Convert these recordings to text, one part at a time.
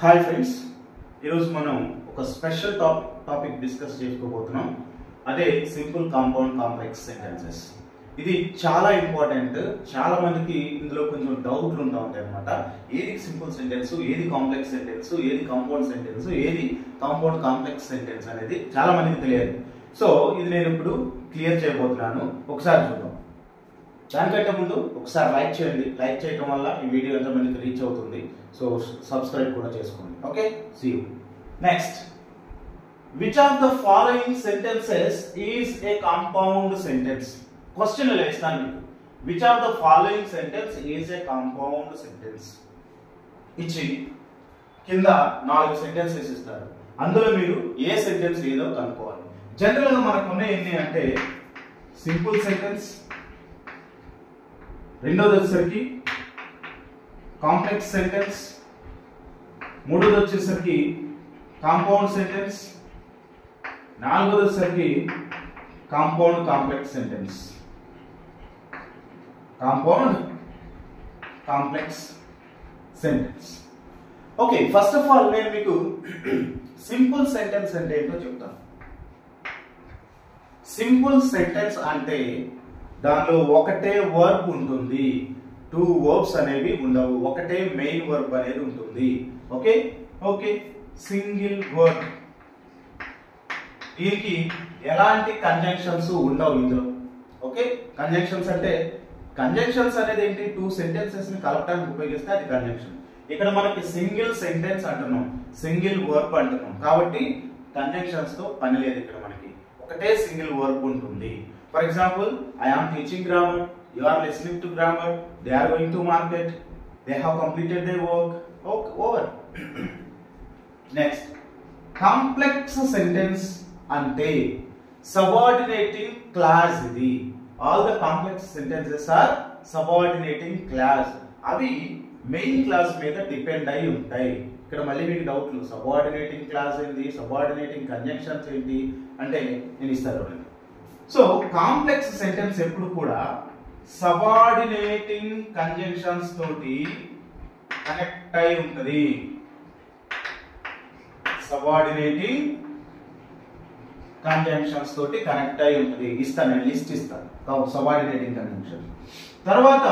Hi friends, ఈరోజు మనం ఒక స్పెషల్ టాపిక్ డిస్కస్ చేసుకోబోతున్నాం. అదే సింపుల్ కాంపౌండ్ కాంప్లెక్స్ సెంటెన్సెస్. ఇది చాలా ఇంపార్టెంట్. చాలా మందికి ఇందులో కొంచెం డౌట్లు ఉంటా ఉంటాయి అనమాట. ఏది సింపుల్ సెంటెన్స్, ఏది కాంప్లెక్స్ సెంటెన్స్, ఏది కాంపౌండ్ సెంటెన్స్, ఏది కాంపౌండ్ కాంప్లెక్స్ సెంటెన్స్ అనేది చాలా మందికి తెలియదు. సో ఇది నేను ఇప్పుడు క్లియర్ చేయబోతున్నాను. ఒకసారి చూద్దాం. దానికంటే ముందు ఒకసారి లైక్ చేయండి. లైక్ చేయడం వల్ల ఈ వీడియో ఎంతమందికి రీచ్ అవుతుంది. సో సబ్స్క్రైబ్ కూడా చేసుకోండి. Okay, see you. Next, which of the following sentences is a compound sentence? Question వేస్తాను మీకు. Which of the following sentence is a compound sentence ఇచ్చి కింద 4 సెంటెన్సెస్ ఇస్తారు. అందులో మీరు ఏ సెంటెన్స్ ఏదో కనుక్కోవాలి. జనరల్ గా మనకు ఉన్నాయి ఎన్ని అంటే సింపుల్ సెంటెన్స్, రెండోది వచ్చేసరికి కాంప్లెక్స్ సెంటెన్స్, మూడోది వచ్చేసరికి కాంపౌండ్ సెంటెన్స్, నాలుగోది వచ్చేసరికి compound complex sentence. Compound complex sentence. Okay, first of all నేను మీకు సింపుల్ సెంటెన్స్ అంటే ఏంటో చెప్తాను. సింపుల్ సెంటెన్స్ అంటే దానిలో ఒకటే వర్బ్ ఉంటుంది, 2 వర్బ్స్ అనేవి ఉండవు, ఒకటే మెయిన్ వర్బ్ అనేది ఉంటుంది. Okay okay single verb. దీనికి ఎలాంటి కంజంక్షన్స్ ఉండవు ఇందులో. ఓకే, కంజంక్షన్స్ అంటే కంజంక్షన్స్ అనేది ఏంటి? 2 సెంటెన్సెస్ ని కలపడానికి ఉపయోగిస్తే అది కంజంక్షన్. ఇక్కడ మనకి సింగిల్ సెంటెన్స్ అంటున్నాం, సింగిల్ వర్బ్ అంటున్నాం, కాబట్టి కంజంక్షన్స్ తో పని లేదు. ఇక్కడ మనకి ఒకటే సింగిల్ వర్బ్ ఉంటుంది. For example, I am teaching grammar, you are listening to grammar, they are going to market, they have completed their work. Okay, over. Next, complex sentence ante subordinating clause idi. All the complex sentences are subordinating clause. అవి main class మీద depend అయి ఉంటాయి. ఇక్కడ మళ్ళీ మీకు డౌట్లు, subordinating class ఏంటి, subordinating conjunctions ఏంటి అంటే నేను ఇస్తాను. సో కాంప్లెక్స్ సెంటెన్స్ ఎప్పుడు కూడా సబార్డినేటింగ్ కంజంక్షన్స్ తోటి కనెక్ట్ అయి ఉంటుంది. సబార్డినేటింగ్ కంజంక్షన్స్ తోటి కనెక్ట్ అయి ఉంటుంది. ఇస్తాను, నేను లిస్ట్ ఇస్తాను సబార్డినేటింగ్ కంజంక్షన్. తర్వాత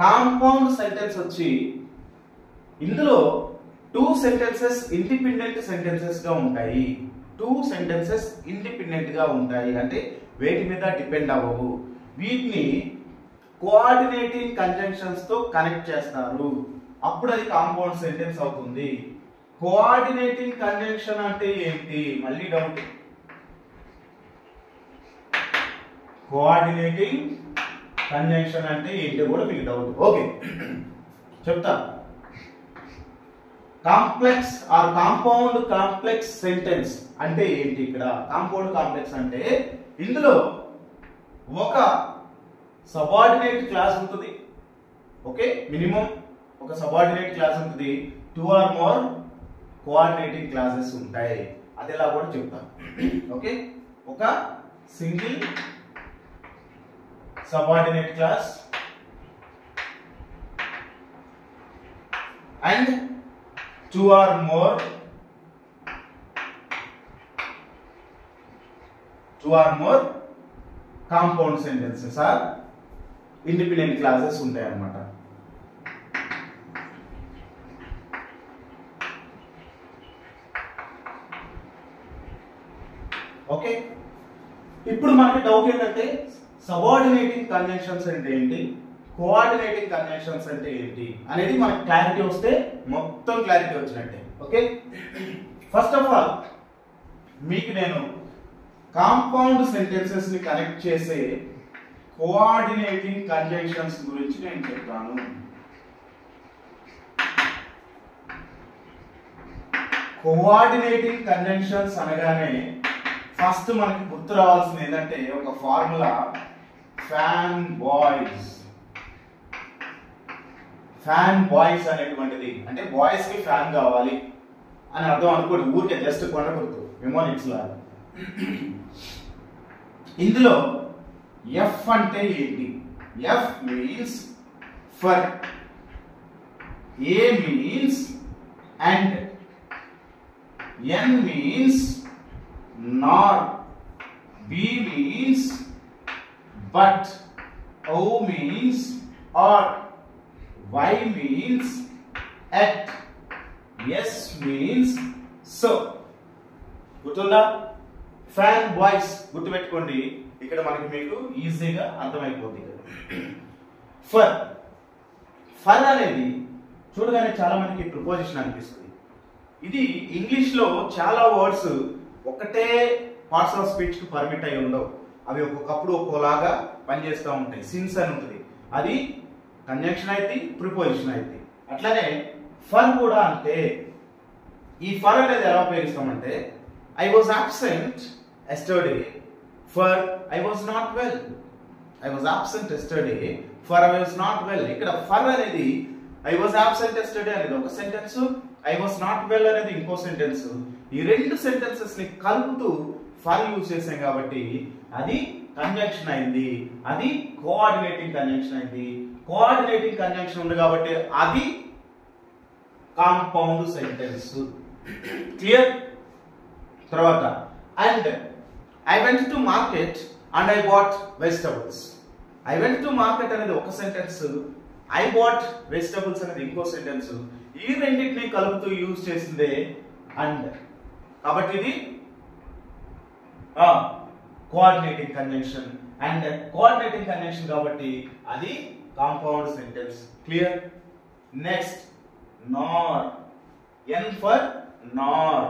కాంపౌండ్ సెంటెన్స్ వచ్చి ఇందులో 2 సెంటెన్సెస్ ఇండిపెండెంట్ సెంటెన్సెస్ గా ఉంటాయి. 2 సెంటెన్సెస్ ఇండిపెండెంట్ గా ఉంటాయి అంటే వేటి మీద డిపెండ్ అవ్వవు. వీటిని కోఆర్డినేటింగ్ కంజంక్షన్స్ తో కనెక్ట్ చేస్తారు, అప్పుడు అది కాంపౌండ్ సెంటెన్స్ అవుతుంది. కోఆర్డినేటింగ్ కంజంక్షన్ అంటే ఏంటి? మళ్ళీ డౌట్. కోఆర్డినేటింగ్ కంజంక్షన్ అంటే ఏంటి కూడా మీకు డౌట్. ఓకే, చెప్తా. Complex or compound complex sentence అంటే ఏంటి? ఇక్కడ కాంపౌండ్ కాంప్లెక్స్ అంటే ఇందులో ఒక సబార్డినేట్ క్లాస్ ఉంటుంది. ఓకే, మినిమం ఒక సబార్డినేట్ క్లాస్ ఉంటుంది, 2 or more కోఆర్డినేటింగ్ క్లాసెస్ ఉంటాయి. అది ఎలా కూడా చెప్తాను. ఓకే, ఒక single subordinate clause and 2 or more compound sentences or independent clauses ఉంటాయి అన్నమాట. ఓకే, ఇప్పుడు మనకి డౌట్ ఏంటంటే సబార్డినేటింగ్ కంజంక్షన్స్ అంటే ఏంటి, కోఆర్డినేటింగ్ కంజంక్షన్స్ అంటే ఏంటి అనేది మనకు క్లారిటీ వస్తే మొత్తం క్లారిటీ వచ్చినట్టే. ఓకే, ఫస్ట్ ఆఫ్ ఆల్ మీకు నేను కాంపౌండ్ సెంటెన్సెస్ ని కనెక్ట్ చేసే కోఆర్డినేటింగ్ కంజంక్షన్స్ గురించి నేను చెప్తాను. కోఆర్డినేటింగ్ కంజంక్షన్స్ అనగానే ఫస్ట్ మనకి గుర్తు రావాల్సింది ఏంటంటే ఒక formula, fan boys. Fan boys అనేటువంటిది అంటే బాయ్స్ కి ఫ్యాన్ కావాలి అని అర్థం అనుకోండి. ఊరికే జస్ట్ కొండ గుర్తు, మెమోనిక్స్ లాగా. ఇందులో ఎఫ్ అంటే ఏంటి? F means for. A means and, N means nor, B means but, O means or, Y means at, S means so. గుర్తుందా? ఫ్యాన్ బాయ్స్ గుర్తుపెట్టుకోండి, ఇక్కడ మనకి మీకు ఈజీగా అర్థమైపోతుంది. ఫర్, ఫర్ అనేది చూడగానే చాలా మందికి ప్రిపోజిషన్ అనిపిస్తుంది. ఇది ఇంగ్లీష్ లో చాలా వర్డ్స్ ఒకటే పార్ట్స్ ఆఫ్ స్పీచ్ కు పర్మిట్ అయి ఉండవు. అవి ఒక్కొక్కప్పుడు ఒక్కోలాగా పనిచేస్తూ ఉంటాయి. సిన్స్ అని ఉంటుంది, అది కంజంక్షన్ అయితే ప్రిపోజిషన్ అయితే. అట్లానే ఫర్ కూడా అంతే. ఈ ఫర్ అనేది ఎలా ఉపయోగిస్తామంటే I was absent yesterday for I was not well. I was absent yesterday for I was not well. ఇక్కడ for అనేది I was absent yesterday అనేది ఒక sentence, I was not well అనేది ఇంకో సెంటెన్స్. ఈ రెండు సెంటెన్సెస్ ని కలుపుతూ for యూజ్ చేసాం కాబట్టి అది కంజంక్షన్ అయింది, అది కోఆర్డినేటింగ్ కంజంక్షన్ అయింది. కోఆర్డినేటింగ్ కంజంక్షన్ ఉంది కాబట్టి అది కాంపౌండ్ సెంటెన్స్. క్లియర్? తర్వాత and I went to market and I bought vegetables. I went to market అనేది ఒక సెంటెన్స్, ఐ బాట్ వెజిటబుల్స్ అనేది ఇంకో సెంటెన్స్. ఈ రెండింటిని కలుపుతూ యూజ్ చేసిందే అండ్. కాబట్టి ఇది coordinating conjunction. And coordinating conjunction కాబట్టి అది compound sentence. Clear? Next Nar. N for Nar.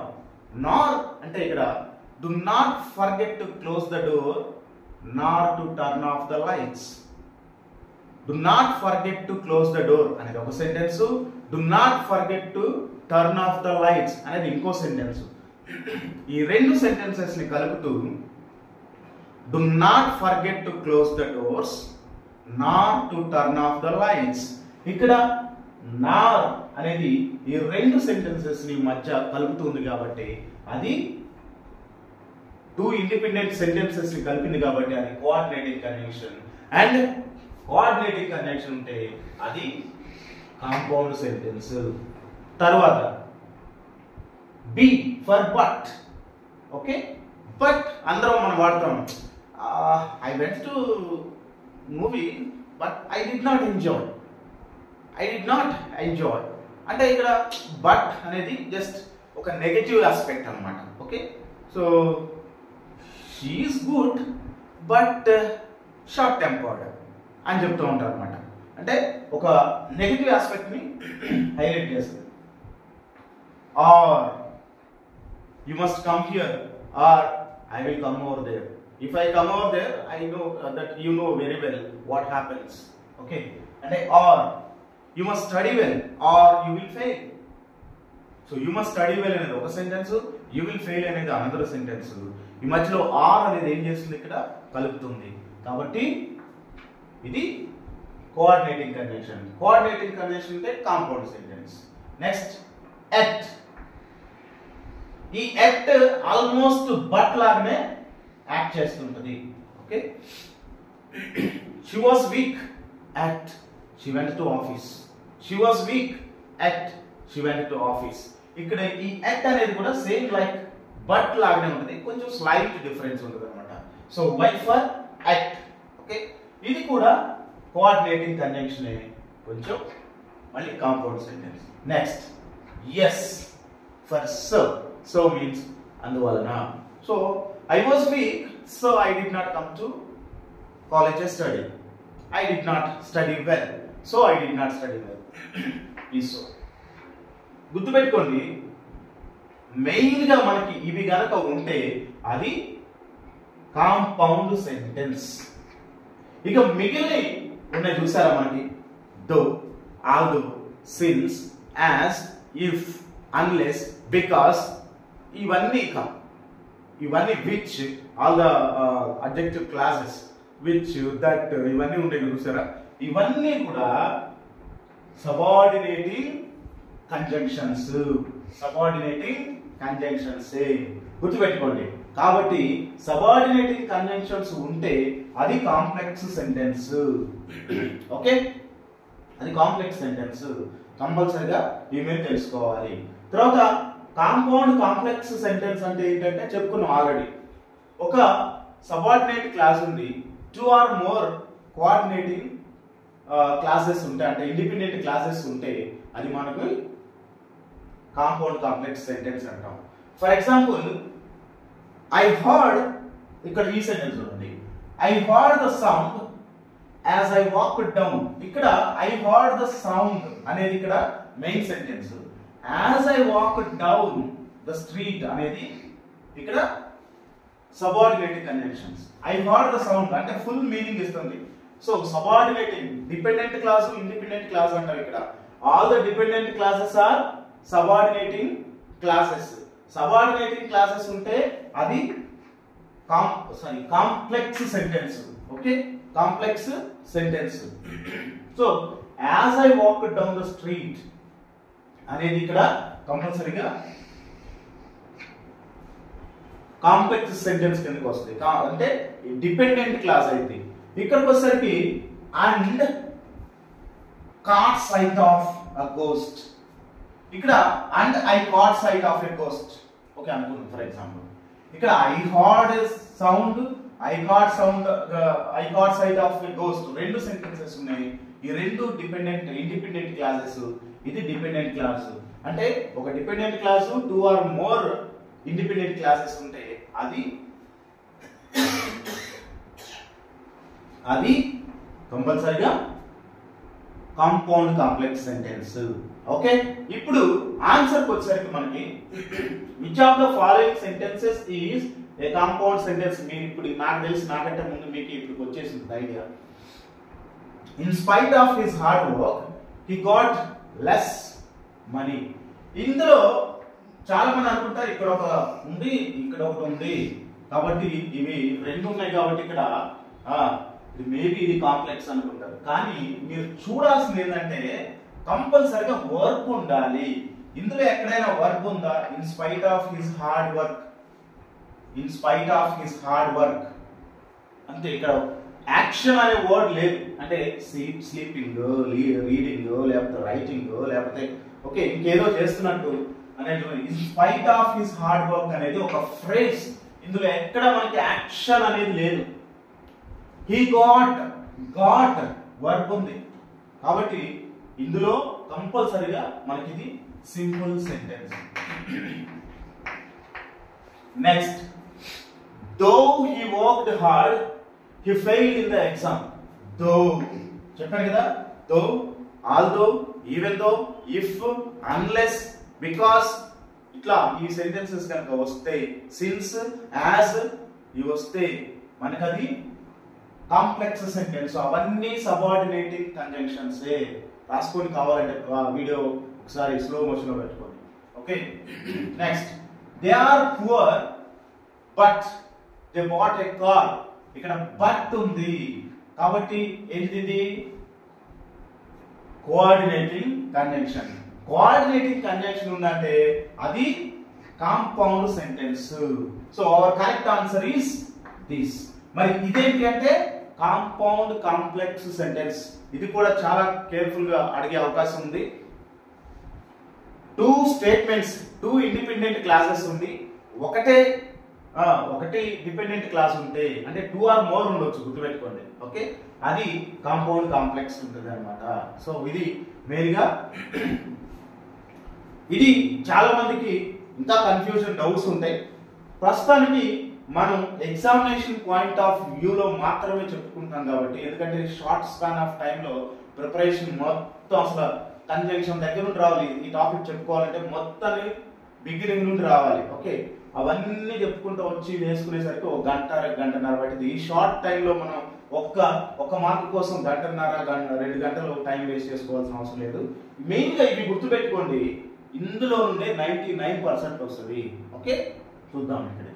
Nor అంటే ఇక్కడ do not forget to close the door nor to turn off the lights. Do not forget to close the door అనేది ఒక sentence, do not forget to turn off the lights అనేది ఇంకో sentence. ఈ రెండు sentences ని కలుపుతూ do not forget to close the doors nor to turn off the lights. ఇక్కడ nor అనేది ఈ రెండు సెంటెన్సెస్ ని మధ్య కలుపుతుంది కాబట్టి అది టూ ఇండిపెండెంట్ సెంటెన్సెస్ ని కలిపింది కాబట్టి అది coordinating conjunction. And coordinating conjunction ఉంటే అది కాంపౌండ్ సెంటెన్స్. తర్వాత B for but. Okay, but అందరం మనం వాడతాం. I went to movie but I did not enjoy. I did not enjoy అంటే ఇక్కడ బట్ అనేది జస్ట్ ఒక నెగటివ్ ఆస్పెక్ట్ అన్నమాట. Okay, so she is good but short tempered అని చెప్తూ ఉంటారు అనమాట. అంటే ఒక నెగటివ్ ఆస్పెక్ట్ ని హైలైట్ చేస్తుంది. Or you must come here or I will come over there. If I come over there I know that you know very well what happens. Okay, అంటే or you must study well or you will fail. So you must study well అనేది ఒక sentence, you will fail అనేది another sentence. ఈ మధ్యలో are అనేది ఏం చేస్తుంది? ఇక్కడ కలుపుతుంది. కాబట్టి ఇది కోఆర్డినేటింగ్ కంజంక్షన్. కోఆర్డినేటింగ్ కంజంక్షన్ అంటే కాంపౌండ్ సెంటెన్స్. Next yet. ఈ ఎట్ ఆల్మోస్ట్ బట్ లాగానే యాక్ట్ చేస్తుంటది. Okay, she was weak at she went to office. She was weak at she went to office. ఇక్కడ ఈ at అనేది కూడా సేమ్ లైక్ బట్ లాగానే ఉంటుంది, కొంచెం స్లైట్ డిఫరెన్స్ ఉంటుంది అనమాట. So why for at. Okay, ఇది కూడా కోఆర్డినేటింగ్ కంజంక్షన్, కొంచెం మళ్ళీ compound sentence. Next yes for so. So means అందువలన. So I was weak so I did not come to college yesterday. I did not study well so I did not study well. Please so గుర్తుపెట్టుకోండి, main గా మనకి ఇవి గనక ఉంటే అది compound sentence. ఇక మిగిలిన ఉన్నాయి చూసారా మనకి, though, although, since, as, if, unless, because, ఇవన్నీ which, all the adjective clauses, which, that, ఇవన్నీ ఉంటాయి చూసారా, ఇవన్నీ కూడా సబార్డినేటింగ్ కంజంక్షన్స్. గుర్తుపెట్టుకోండి. కాబట్టి సబార్డినేటింగ్ కంజంక్షన్స్ ఉంటే అది కాంప్లెక్స్ సెంటెన్స్. ఓకే, అది కాంప్లెక్స్ సెంటెన్స్. కంపల్సరిగా ఈ మీరు తెలుసుకోవాలి. తర్వాత కాంపౌండ్ కాంప్లెక్స్ సెంటెన్స్ అంటే ఏంటంటే చెప్పుకున్నాం ఆల్రెడీ. ఒక సబార్డినేట్ క్లాస్ ఉంది, 2 or more కోఆర్డినేటింగ్ క్లాసెస్ ఉంటాయి, అంటే ఇండిపెండెంట్ క్లాసెస్ ఉంటే అది మనకు కాంపౌండ్ కాంప్లెక్స్ సెంటెన్స్ అంటాం. ఫర్ ఎగ్జాంపుల్, ఐ హర్డ్, ఇక్కడ ఈ సెంటెన్స్ ఉంది, I heard the sound as I walked down. ఇక్కడ ఐ హర్డ్ ద సౌండ్ అనేది ఇక్కడ main sentence. As I walked down the street అనేది ఇక్కడ subordinating conjunctions. I heard the sound అంటే full meaning ఇస్తుంది. So subordinating, dependent clause, independent clause అంటారు ఇక్కడ. All the dependent clauses are subordinating clauses. Subordinating clauses ఉంటే అది complex sentence. Okay, complex sentence. So as I walk down the street అనేది ఇక్కడ కంపల్సరీగా complex sentence కిందకి వస్తుంది. అంటే డిపెండెంట్ క్లాస్ అయితే ఇక్కడికి వచ్చేసరికి and caught sight of a ghost. ఇక్కడ and I caught sight of a ghost. Okay అనుకుందాం. ఫర్ ఎగ్జాంపుల్, ఇక్కడ I heard sound, I caught sight of a ghost, రెండు సెంటెన్సెస్ ఉన్నాయి. ఈ రెండు డిపెండెంట్ ఇండిపెండెంట్ క్లాసెస్. ఇది డిపెండెంట్ క్లాస్. అంటే ఒక dependent clause 2 or more independent clauses ఉంటే అది కంపల్సరిగా కాంపౌండ్ కాంప్లెక్స్ సెంటెన్స్. ఓకే, ఇప్పుడు ఆన్సర్ వచ్చేసరికి మనకి which of the following sentences is a compound sentence. మీరు ఇప్పుడు నాకు తెలిసి, నాకంటే ముందు మీకు ఇప్పుడు వచ్చేసింది idea. In spite of his hard work he got less money. ఇందులో చాలా మంది అనుకుంటారు ఇక్కడ ఒక ఉంది, ఇక్కడ ఒకటి ఉంది, కాబట్టి ఇవి రెండు ఉన్నాయి కాబట్టి ఇక్కడ మేబీ ఇది కాంప్లెక్స్ అనుకుంటారు. కానీ మీరు చూడాల్సింది ఏంటంటే కంపల్సరిగా వర్క్ ఉండాలి. ఇందులో ఎక్కడైనా వర్క్ ఉందా? In spite of his hard work, in spite of his hard work అంతే. ఇక్కడ యాక్షన్ అనే వర్డ్ లేదు. అంటే స్లీపింగ్, రీడింగ్, లేకపోతే రైటింగ్, లేకపోతే ఓకే ఇంకేదో చేస్తున్నట్టు అనేటువంటి in spite of his hard work అనేది ఒక ఫ్రేజ్. ఇందులో ఎక్కడ మనకి యాక్షన్ అనేది లేదు. హీ గాట్ వర్క్ ఉంది కాబట్టి ఇందులో కంపల్సరిగా మనకి ఇది simple sentence. Next, though he worked hard he failed in the exam. Though చెప్పాను కదా, though, although, even though, if, unless, because, ఇట్లా ఈ సెంటెన్సెస్ కనుక వస్తే, సిన్స్, యాజ్ ఇవి వస్తే మనకు అది కాంప్లెక్స్ సెంటెన్స్. అవన్నీ సబార్డినేటింగ్ కంజంక్షన్స్. రాసుకొని కావాలంటే వీడియో ఒకసారి స్లో మోషన్ లో పెట్టుకోండి. Okay, next, they are poor but they bought a car. ఇక్కడ బట్ ఉంది కాబట్టి ఏంటిది? Coordinating conjunction. కోఆర్డినేటింగ్ కంజంక్షన్ ఉందంటే అది compound sentence. So our correct answer is this. మరి ఇదేంటి అంటే కాంపౌండ్ కాంప్లెక్స్ సెంటెన్స్. ఇది కూడా చాలా కేర్ఫుల్ గా అడిగే అవకాశం ఉంది. 2 స్టేట్మెంట్స్, 2 ఇండిపెండెంట్ క్లాసెస్ ఉంది, ఒకటి డిపెండెంట్ క్లాస్ ఉంటే అంటే 2 or more ఉండొచ్చు, గుర్తుపెట్టుకోండి. ఓకే, అది కాంపౌండ్ కాంప్లెక్స్ ఉంటుంది అనమాట. సో ఇది మెయిన్గా ఇది చాలా మందికి ఇంకా కన్ఫ్యూజన్, డౌట్స్ ఉంటాయి. ప్రస్తుతానికి మనం ఎగ్జామినేషన్ పాయింట్ ఆఫ్ వ్యూలో మాత్రమే చెప్పుకుంటాం కాబట్టి, ఎందుకంటే షార్ట్ స్పాన్ ఆఫ్ టైంలో ప్రిపరేషన్ మొత్తం అసలు కంజంక్షన్ దగ్గర నుండి రావాలి. ఈ టాపిక్ చెప్పుకోవాలంటే మొత్తాన్ని బిగినింగ్ నుండి రావాలి. ఓకే, అవన్నీ చెప్పుకుంటూ వచ్చి వేసుకునేసరికి 1 గంట 2 గంటన్నర పట్టింది. ఈ షార్ట్ టైంలో మనం ఒక్క మార్క్ కోసం 1 గంటన్నర 2 గంటలు టైం వేస్ట్ చేసుకోవాల్సిన అవసరం లేదు. మెయిన్గా ఇవి గుర్తుపెట్టుకోండి, ఇందులో నుండే 99% వస్తుంది. ఓకే, చూద్దాం ఇక్కడ.